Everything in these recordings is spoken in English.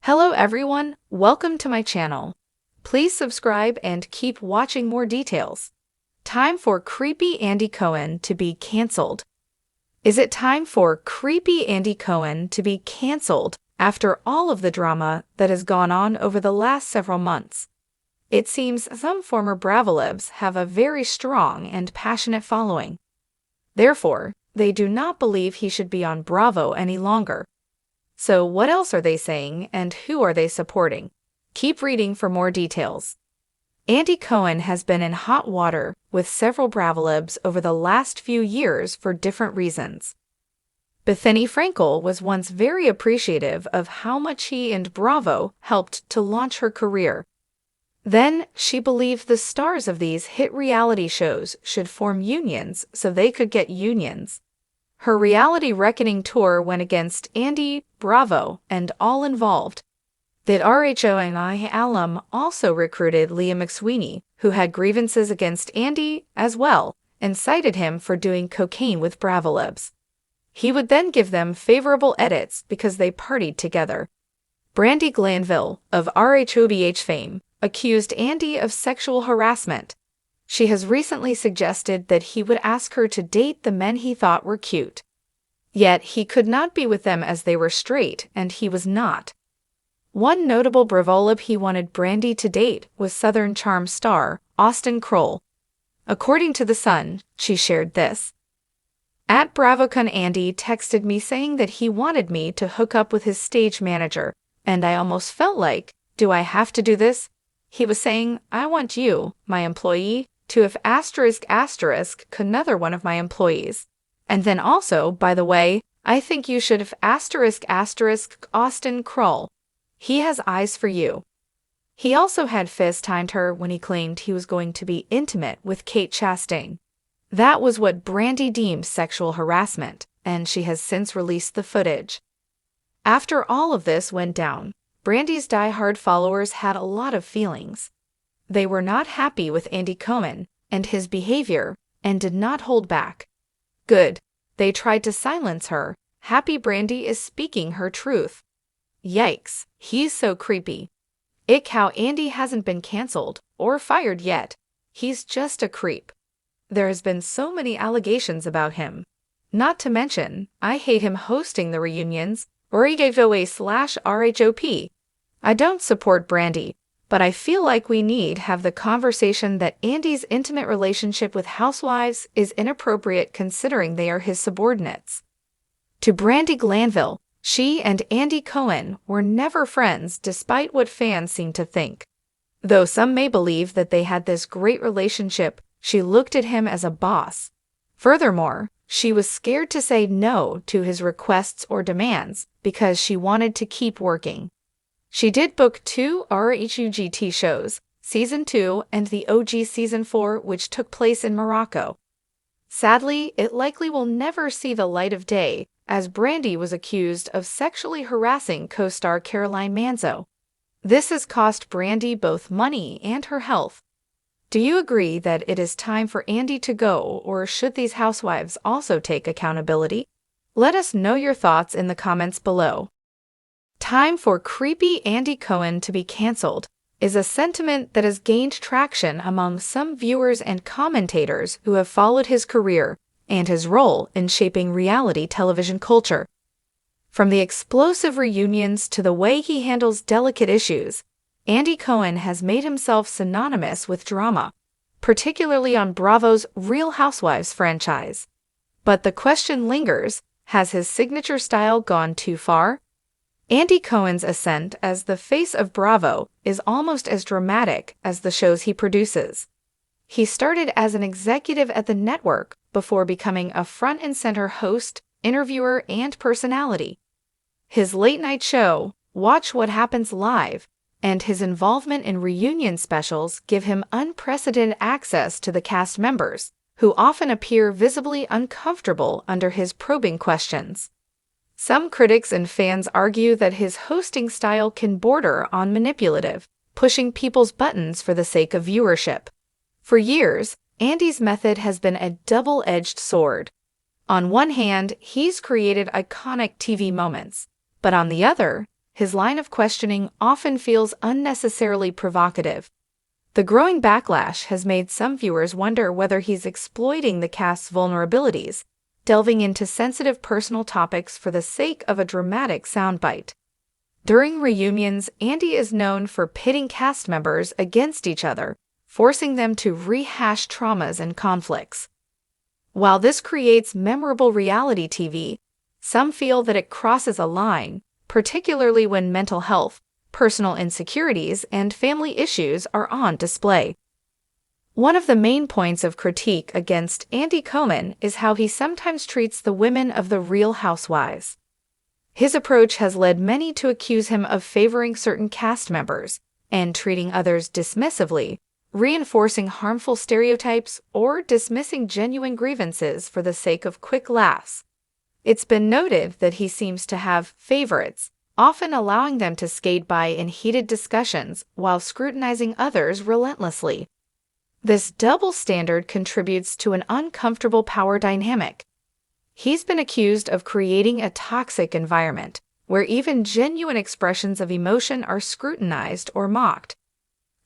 Hello everyone, welcome to my channel. Please subscribe and keep watching more details. Time for creepy Andy Cohen to be cancelled. Is it time for creepy Andy Cohen to be cancelled after all of the drama that has gone on over the last several months? It seems some former Bravolebs have a very strong and passionate following. Therefore, they do not believe he should be on Bravo any longer. So what else are they saying and who are they supporting? Keep reading for more details. Andy Cohen has been in hot water with several Bravolebs over the last few years for different reasons. Bethany Frankel was once very appreciative of how much he and Bravo helped to launch her career. Then she believed the stars of these hit reality shows should form unions so they could get unions. Her reality reckoning tour went against Andy, Bravo, and all involved. The RHONI alum also recruited Leah McSweeney, who had grievances against Andy as well, and cited him for doing cocaine with Bravolebs. He would then give them favorable edits because they partied together. Brandi Glanville, of RHOBH fame, accused Andy of sexual harassment. She has recently suggested that he would ask her to date the men he thought were cute. Yet he could not be with them as they were straight, and he was not. One notable Bravoleb he wanted Brandi to date was Southern Charm star Austin Kroll. According to The Sun, she shared this. At BravoCon, Andy texted me saying that he wanted me to hook up with his stage manager, and I almost felt like, do I have to do this? He was saying, I want you, my employee, to if another one of my employees. And then also, by the way, I think you should if Austin Kroll. He has eyes for you. He also had FaceTimed her when he claimed he was going to be intimate with Kate Chastain. That was what Brandi deemed sexual harassment, and she has since released the footage. After all of this went down, Brandi's diehard followers had a lot of feelings. They were not happy with Andy Cohen and his behavior and did not hold back. Good. They tried to silence her. Happy Brandi is speaking her truth. Yikes, he's so creepy. Ick how Andy hasn't been cancelled or fired yet. He's just a creep. There has been so many allegations about him. Not to mention, I hate him hosting the reunions or RHOP. I don't support Brandi, but I feel like we need to have the conversation that Andy's intimate relationship with Housewives is inappropriate considering they are his subordinates. To Brandi Glanville, she and Andy Cohen were never friends despite what fans seem to think. Though some may believe that they had this great relationship, she looked at him as a boss. Furthermore, she was scared to say no to his requests or demands because she wanted to keep working. She did book 2 RHUGT shows, Season 2 and the OG Season 4, which took place in Morocco. Sadly, it likely will never see the light of day, as Brandi was accused of sexually harassing co-star Caroline Manzo. This has cost Brandi both money and her health. Do you agree that it is time for Andy to go, or should these housewives also take accountability? Let us know your thoughts in the comments below. Time for creepy Andy Cohen to be cancelled is a sentiment that has gained traction among some viewers and commentators who have followed his career and his role in shaping reality television culture. From the explosive reunions to the way he handles delicate issues, Andy Cohen has made himself synonymous with drama, particularly on Bravo's Real Housewives franchise. But the question lingers, has his signature style gone too far? Andy Cohen's ascent as the face of Bravo is almost as dramatic as the shows he produces. He started as an executive at the network before becoming a front-and-center host, interviewer, and personality. His late-night show, Watch What Happens Live, and his involvement in reunion specials give him unprecedented access to the cast members, who often appear visibly uncomfortable under his probing questions. Some critics and fans argue that his hosting style can border on manipulative, pushing people's buttons for the sake of viewership. For years, Andy's method has been a double-edged sword. On one hand, he's created iconic TV moments, but on the other, his line of questioning often feels unnecessarily provocative. The growing backlash has made some viewers wonder whether he's exploiting the cast's vulnerabilities, delving into sensitive personal topics for the sake of a dramatic soundbite. During reunions, Andy is known for pitting cast members against each other, forcing them to rehash traumas and conflicts. While this creates memorable reality TV, some feel that it crosses a line, particularly when mental health, personal insecurities, and family issues are on display. One of the main points of critique against Andy Cohen is how he sometimes treats the women of the Real Housewives. His approach has led many to accuse him of favoring certain cast members and treating others dismissively, reinforcing harmful stereotypes or dismissing genuine grievances for the sake of quick laughs. It's been noted that he seems to have favorites, often allowing them to skate by in heated discussions while scrutinizing others relentlessly. This double standard contributes to an uncomfortable power dynamic. He's been accused of creating a toxic environment, where even genuine expressions of emotion are scrutinized or mocked.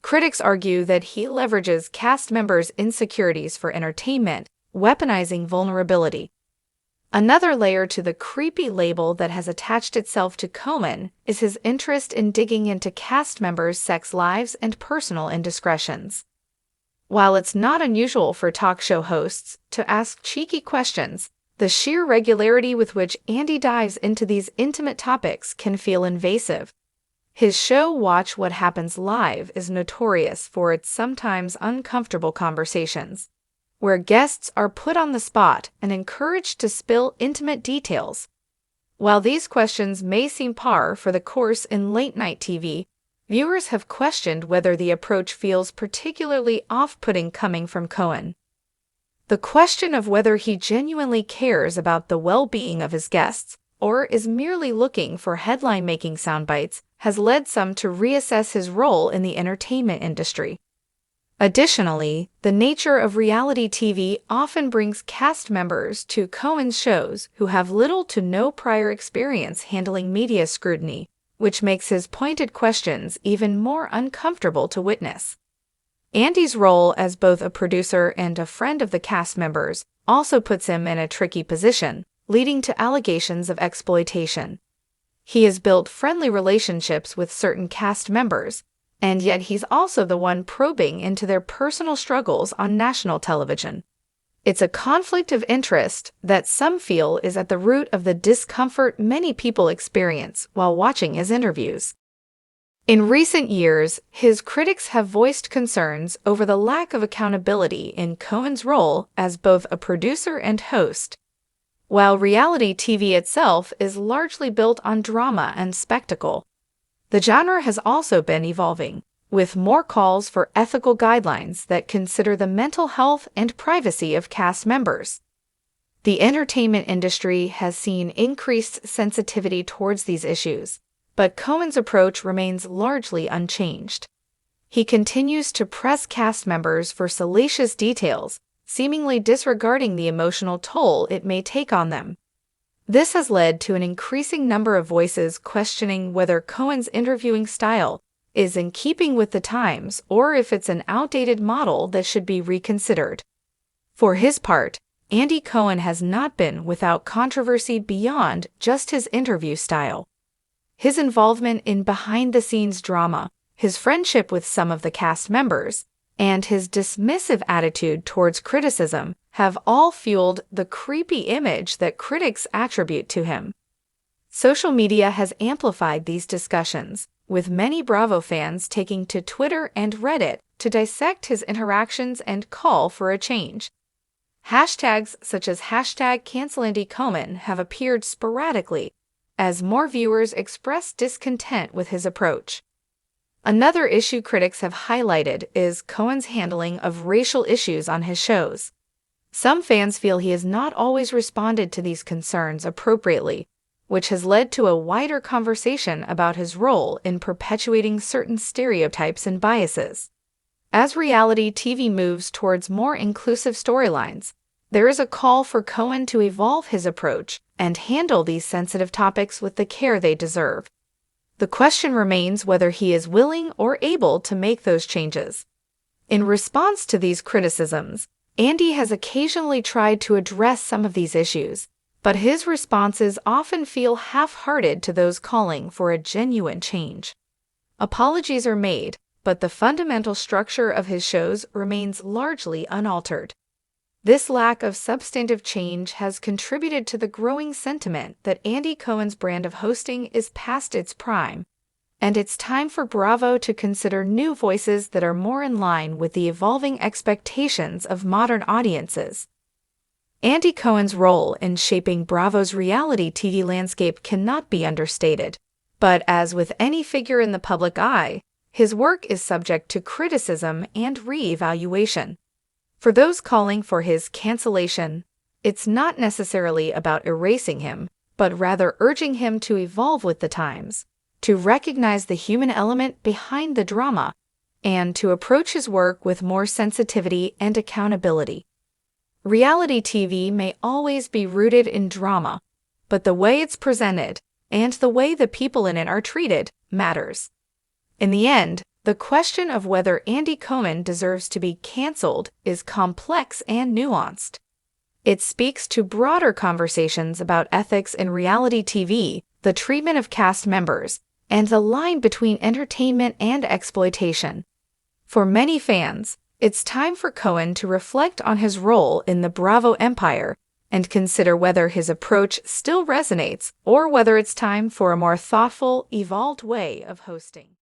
Critics argue that he leverages cast members' insecurities for entertainment, weaponizing vulnerability. Another layer to the creepy label that has attached itself to Cohen is his interest in digging into cast members' sex lives and personal indiscretions. While it's not unusual for talk show hosts to ask cheeky questions, the sheer regularity with which Andy dives into these intimate topics can feel invasive. His show Watch What Happens Live is notorious for its sometimes uncomfortable conversations, where guests are put on the spot and encouraged to spill intimate details. While these questions may seem par for the course in late-night TV, viewers have questioned whether the approach feels particularly off-putting coming from Cohen. The question of whether he genuinely cares about the well-being of his guests or is merely looking for headline-making soundbites has led some to reassess his role in the entertainment industry. Additionally, the nature of reality TV often brings cast members to Cohen's shows who have little to no prior experience handling media scrutiny, which makes his pointed questions even more uncomfortable to witness. Andy's role as both a producer and a friend of the cast members also puts him in a tricky position, leading to allegations of exploitation. He has built friendly relationships with certain cast members, and yet he's also the one probing into their personal struggles on national television. It's a conflict of interest that some feel is at the root of the discomfort many people experience while watching his interviews. In recent years, his critics have voiced concerns over the lack of accountability in Cohen's role as both a producer and host. While reality TV itself is largely built on drama and spectacle, the genre has also been evolving, with more calls for ethical guidelines that consider the mental health and privacy of cast members. The entertainment industry has seen increased sensitivity towards these issues, but Cohen's approach remains largely unchanged. He continues to press cast members for salacious details, seemingly disregarding the emotional toll it may take on them. This has led to an increasing number of voices questioning whether Cohen's interviewing style is in keeping with the times or if it's an outdated model that should be reconsidered. For his part, Andy Cohen has not been without controversy beyond just his interview style. His involvement in behind-the-scenes drama, his friendship with some of the cast members, and his dismissive attitude towards criticism have all fueled the creepy image that critics attribute to him. Social media has amplified these discussions, with many Bravo fans taking to Twitter and Reddit to dissect his interactions and call for a change. Hashtags such as #CancelAndyCohen have appeared sporadically as more viewers express discontent with his approach. Another issue critics have highlighted is Cohen's handling of racial issues on his shows. Some fans feel he has not always responded to these concerns appropriately, which has led to a wider conversation about his role in perpetuating certain stereotypes and biases. As reality TV moves towards more inclusive storylines, there is a call for Cohen to evolve his approach and handle these sensitive topics with the care they deserve. The question remains whether he is willing or able to make those changes. In response to these criticisms, Andy has occasionally tried to address some of these issues, but his responses often feel half-hearted to those calling for a genuine change. Apologies are made, but the fundamental structure of his shows remains largely unaltered. This lack of substantive change has contributed to the growing sentiment that Andy Cohen's brand of hosting is past its prime, and it's time for Bravo to consider new voices that are more in line with the evolving expectations of modern audiences. Andy Cohen's role in shaping Bravo's reality TV landscape cannot be understated, but as with any figure in the public eye, his work is subject to criticism and re-evaluation. For those calling for his cancellation, it's not necessarily about erasing him, but rather urging him to evolve with the times, to recognize the human element behind the drama, and to approach his work with more sensitivity and accountability. Reality TV may always be rooted in drama, but the way it's presented and the way the people in it are treated matters. In the end, the question of whether Andy Cohen deserves to be canceled is complex and nuanced. It speaks to broader conversations about ethics in reality TV, the treatment of cast members, and the line between entertainment and exploitation. For many fans, it's time for Cohen to reflect on his role in the Bravo empire and consider whether his approach still resonates or whether it's time for a more thoughtful, evolved way of hosting.